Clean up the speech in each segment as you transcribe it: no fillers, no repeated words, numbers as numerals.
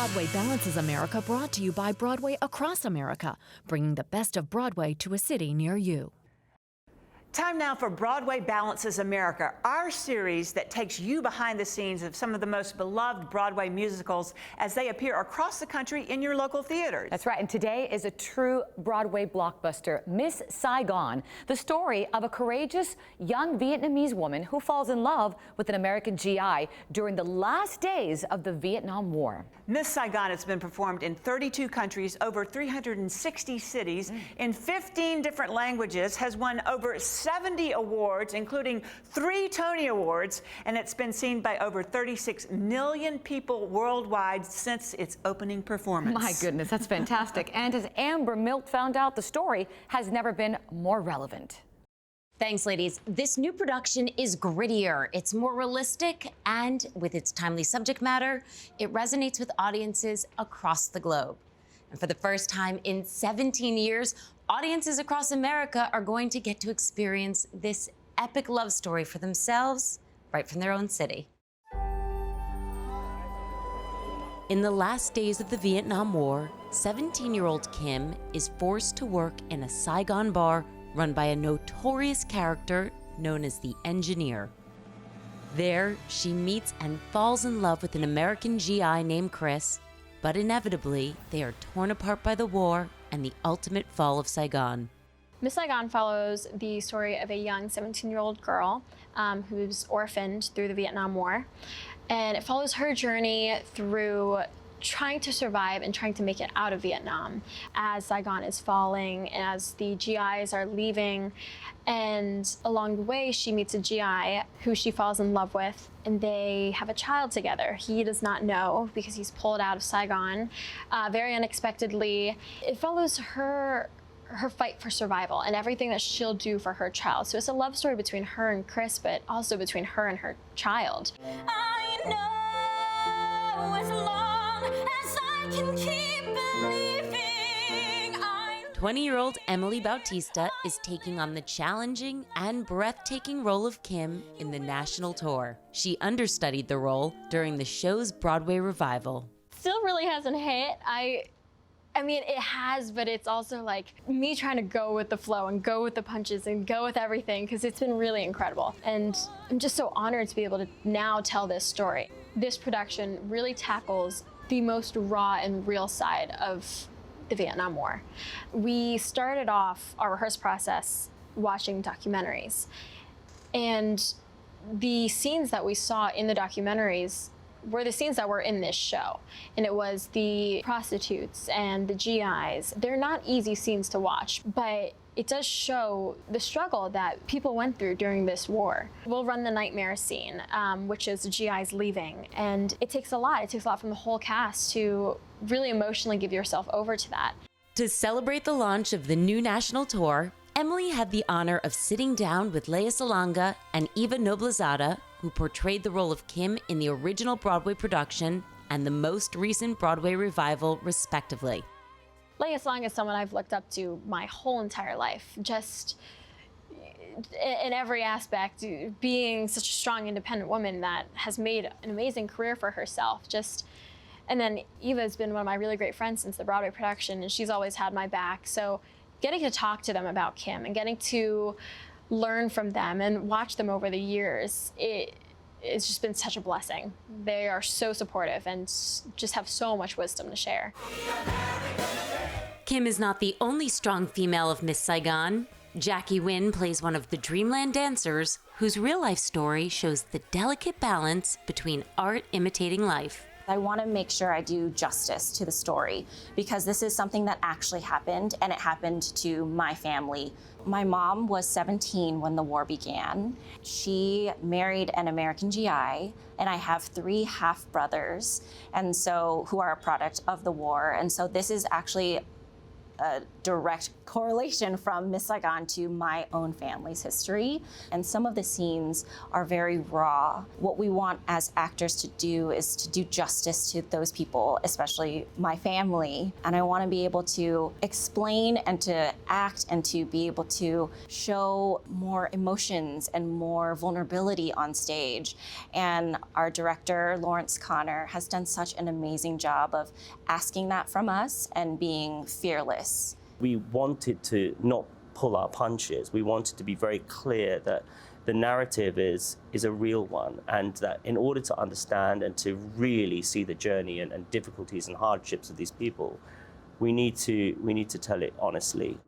Broadway Balances America, brought to you by Broadway across America, bringing the best of Broadway to a city near you. Time now for Broadway Balances America, our series that takes you behind the scenes of some of the most beloved Broadway musicals as they appear across the country in your local theaters. That's right, and today is a true Broadway blockbuster, Miss Saigon, the story of a courageous young Vietnamese woman who falls in love with an American GI during the last days of the Vietnam War. Miss Saigon has been performed in 32 countries, over 360 cities, in 15 different languages, has won over 70 awards, including 3 Tony Awards, and it's been seen by over 36 million people worldwide since its opening performance. My goodness, that's fantastic. And as Amber Milt found out, the story has never been more relevant. Thanks, ladies. This new production is grittier. It's more realistic, and with its timely subject matter, it resonates with audiences across the globe. And for the first time in 17 years, audiences across America are going to get to experience this epic love story for themselves, right from their own city. In the last days of the Vietnam War, 17-year-old Kim is forced to work in a Saigon bar run by a notorious character known as the Engineer. There, she meets and falls in love with an American GI named Chris, but inevitably, they are torn apart by the war and the ultimate fall of Saigon. Miss Saigon follows the story of a young 17-year-old girl who's orphaned through the Vietnam War. And it follows her journey through trying to survive and trying to make it out of Vietnam as Saigon is falling, as the GIs are leaving. And along the way, she meets a GI who she falls in love with, and they have a child together. He does not know because he's pulled out of Saigon very unexpectedly. It follows her fight for survival and everything that she'll do for her child. So it's a love story between her and Chris, but also between her and her child. I know as long as I can keep believing. 20-year-old Emily Bautista is taking on the challenging and breathtaking role of Kim in the national tour. She understudied the role during the show's Broadway revival. Still really hasn't hit. I mean, it has, but it's also like me trying to go with the flow and go with the punches and go with everything, because it's been really incredible. And I'm just so honored to be able to now tell this story. This production really tackles the most raw and real side of the Vietnam War. We started off our rehearsal process watching documentaries, and the scenes that we saw in the documentaries were the scenes that were in this show. And it was the prostitutes and the GIs. They're not easy scenes to watch, but it does show the struggle that people went through during this war. We'll run the nightmare scene, which is the GIs leaving. And it takes a lot. It takes a lot from the whole cast to really emotionally give yourself over to that. To celebrate the launch of the new national tour, Emily had the honor of sitting down with Lea Salonga and Eva Noblezada, who portrayed the role of Kim in the original Broadway production and the most recent Broadway revival, respectively. Lea Salonga is someone I've looked up to my whole entire life, just in every aspect, being such a strong, independent woman that has made an amazing career for herself. And then Eva's been one of my really great friends since the Broadway production, and she's always had my back. So getting to talk to them about Kim and getting to learn from them and watch them over the years, it's just been such a blessing. They are so supportive and just have so much wisdom to share. Kim is not the only strong female of Miss Saigon. Jackie Wynn plays one of the Dreamland dancers whose real-life story shows the delicate balance between art imitating life. I want to make sure I do justice to the story because this is something that actually happened, and it happened to my family. My mom was 17 when the war began. She married an American GI, and I have 3 half-brothers, and so who are a product of the war. And so this is actually a direct correlation from Miss Saigon to my own family's history. And some of the scenes are very raw. What we want as actors to do is to do justice to those people, especially my family. And I want to be able to explain and to act and to be able to show more emotions and more vulnerability on stage. And our director, Laurence Connor, has done such an amazing job of asking that from us and being fearless. We wanted to not pull our punches. We wanted to be very clear that the narrative is a real one, and that in order to understand and to really see the journey and difficulties and hardships of these people, we need to tell it honestly.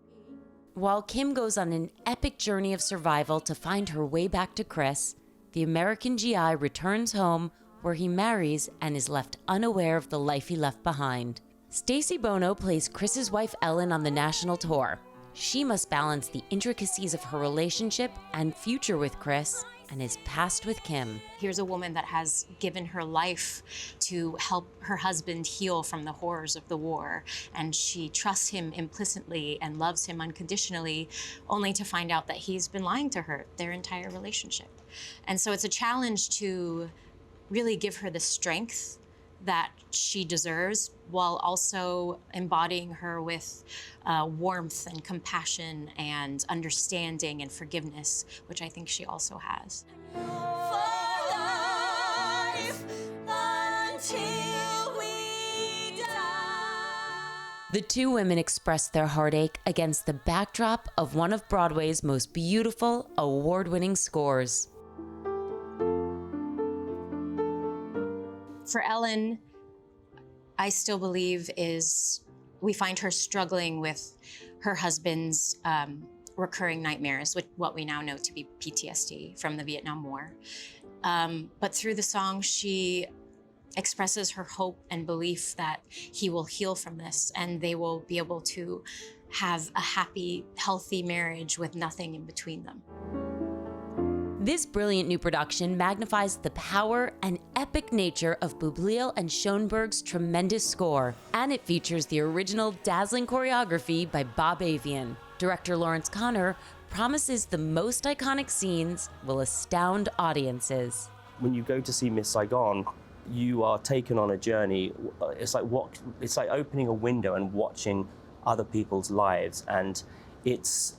While Kim goes on an epic journey of survival to find her way back to Chris, the American G.I. returns home where he marries and is left unaware of the life he left behind. Stacie Bono plays Chris's wife Ellen on the national tour. She must balance the intricacies of her relationship and future with Chris and his past with Kim. Here's a woman that has given her life to help her husband heal from the horrors of the war, and she trusts him implicitly and loves him unconditionally, only to find out that he's been lying to her their entire relationship. And so it's a challenge to really give her the strength that she deserves, while also embodying her with warmth and compassion and understanding and forgiveness, which I think she also has. For life until we die. The two women express their heartache against the backdrop of one of Broadway's most beautiful, award-winning scores. For Ellen, I still believe we find her struggling with her husband's recurring nightmares, what we now know to be PTSD from the Vietnam War. But through the song, she expresses her hope and belief that he will heal from this and they will be able to have a happy, healthy marriage with nothing in between them. This brilliant new production magnifies the power and epic nature of Bublé and Schoenberg's tremendous score, and it features the original dazzling choreography by Bob Avian. Director Laurence Connor promises the most iconic scenes will astound audiences. When you go to see Miss Saigon, you are taken on a journey. It's like opening a window and watching other people's lives, and it's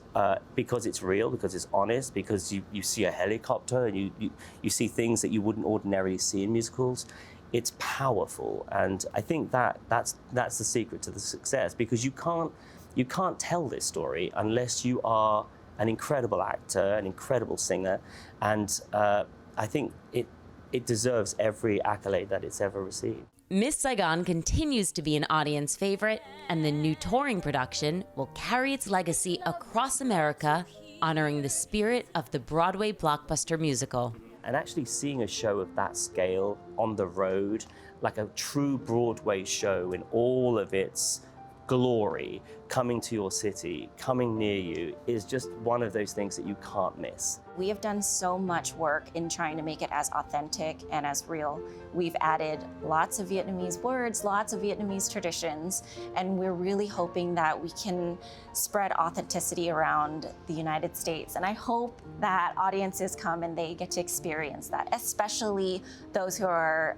because it's real, because it's honest, because you see a helicopter and you see things that you wouldn't ordinarily see in musicals. It's powerful, and I think that's the secret to the success, because you can't tell this story unless you are an incredible actor, an incredible singer, and I think it deserves every accolade that it's ever received. Miss Saigon continues to be an audience favorite, and the new touring production will carry its legacy across America, honoring the spirit of the Broadway blockbuster musical. And actually seeing a show of that scale on the road, like a true Broadway show in all of its glory, coming to your city, coming near you, is just one of those things that you can't miss. We have done so much work in trying to make it as authentic and as real. We've added lots of Vietnamese words, lots of Vietnamese traditions, and we're really hoping that we can spread authenticity around the United States. And I hope that audiences come and they get to experience that, especially those who are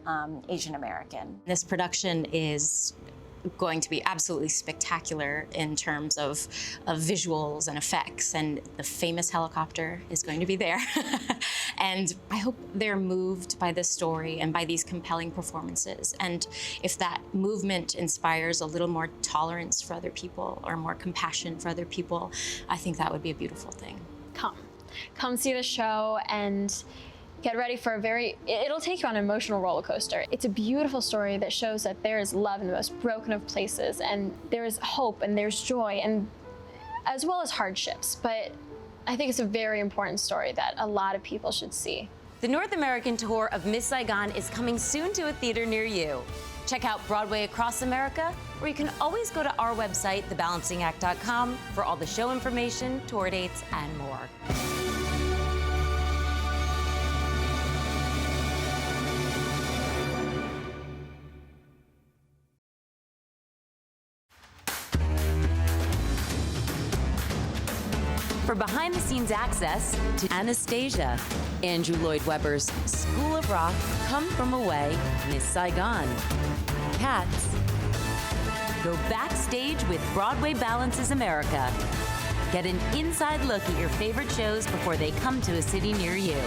Asian American. This production is going to be absolutely spectacular in terms of visuals and effects, and the famous helicopter is going to be there. And I hope they're moved by this story and by these compelling performances. And if that movement inspires a little more tolerance for other people or more compassion for other people, I think that would be a beautiful thing. Come see the show and get ready for it'll take you on an emotional roller coaster. It's a beautiful story that shows that there is love in the most broken of places, and there is hope and there's joy, and as well as hardships. But I think it's a very important story that a lot of people should see. The North American tour of Miss Saigon is coming soon to a theater near you. Check out Broadway Across America, or you can always go to our website, thebalancingact.com, for all the show information, tour dates, and more. For behind-the-scenes access to Anastasia, Andrew Lloyd Webber's School of Rock, Come From Away, Miss Saigon, Cats, go backstage with Broadway Balances America. Get an inside look at your favorite shows before they come to a city near you.